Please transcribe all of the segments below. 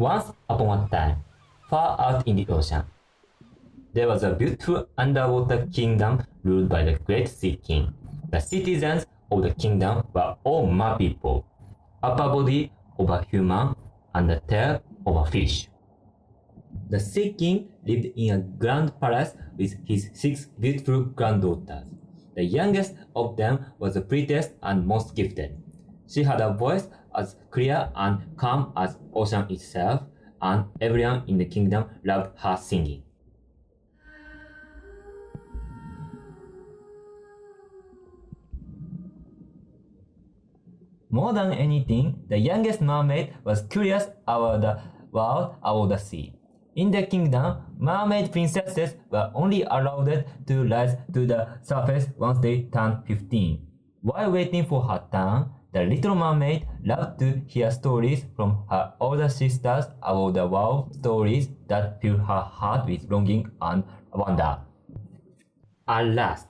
Once upon a time, far out in the ocean, there was a beautiful underwater kingdom ruled by the great Sea King. The citizens of the kingdom were all mer people, upper body of a human and the tail of a fish. The Sea King lived in a grand palace with his 6 beautiful granddaughters. The youngest of them was the prettiest and most gifted. She had a voice as clear and calm as ocean itself, and everyone in the kingdom loved her singing. More than anything, the youngest mermaid was curious about the world above the sea. In the kingdom, mermaid princesses were only allowed to rise to the surface once they turned 15. While waiting for her turn, the little mermaid loved to hear stories from her older sisters about the world, stories that filled her heart with longing and wonder. At last,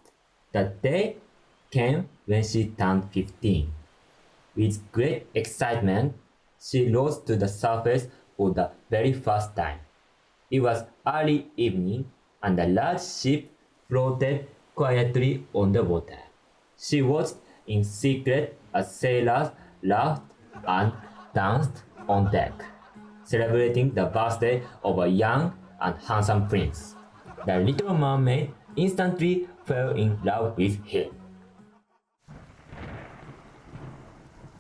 the day came when she turned 15. With great excitement, she rose to the surface for the very first time. It was early evening, and a large ship floated quietly on the water. She watched in secret as sailors laughed and danced on deck, celebrating the birthday of a young and handsome prince. The little mermaid instantly fell in love with him.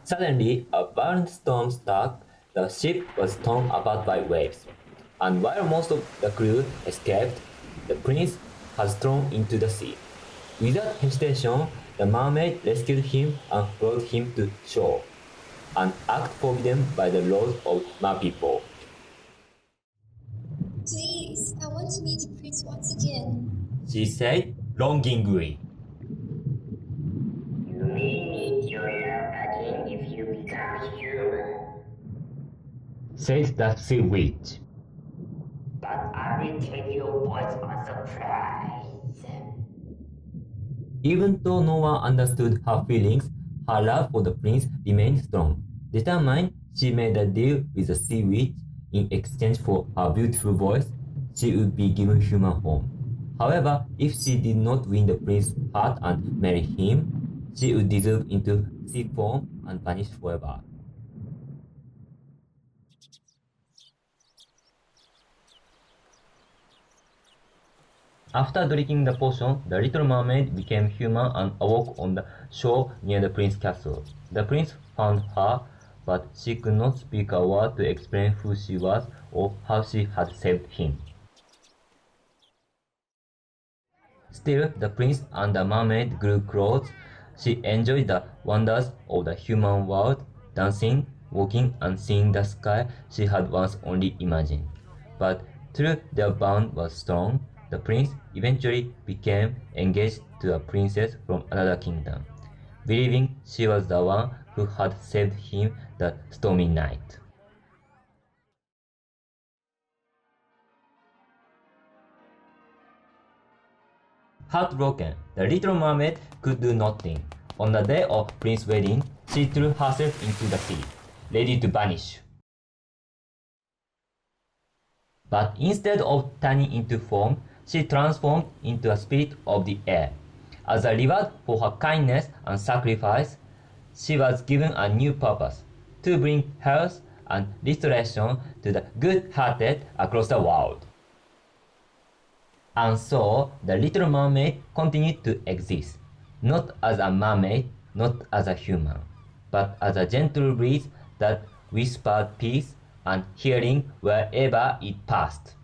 Suddenly, a violent storm struck. The ship was torn apart by waves, and while most of the crew escaped, the prince was thrown into the sea. Without hesitation, the mermaid rescued him and brought him to shore, an act forbidden by the laws of mer people. Please, I want to meet the prince once again, she said longingly. You may meet your love again if you become human, said the sea witch. but I will keep your voice a surprise. Even though no one understood her feelings, her love for the prince remained strong. Determined, she made a deal with the sea witch. In exchange for her beautiful voice, she would be given human form. However, if she did not win the prince's heart and marry him, she would dissolve into sea form and vanish forever. After drinking the potion, the little mermaid became human and awoke on the shore near the prince's castle. The prince found her, but she could not speak a word to explain who she was or how she had saved him. Still, the prince and the mermaid grew close. She enjoyed the wonders of the human world, dancing, walking, and seeing the sky she had once only imagined. But though their bond was strong, the prince eventually became engaged to a princess from another kingdom, believing she was the one who had saved him that stormy night. Heartbroken, the little mermaid could do nothing. On the day of Prince's wedding, she threw herself into the sea, ready to vanish. But instead of turning into foam, she transformed into a spirit of the air. As a reward for her kindness and sacrifice, she was given a new purpose: to bring health and restoration to the good-hearted across the world. And so, the little mermaid continued to exist, not as a mermaid, not as a human, but as a gentle breeze that whispered peace and healing wherever it passed.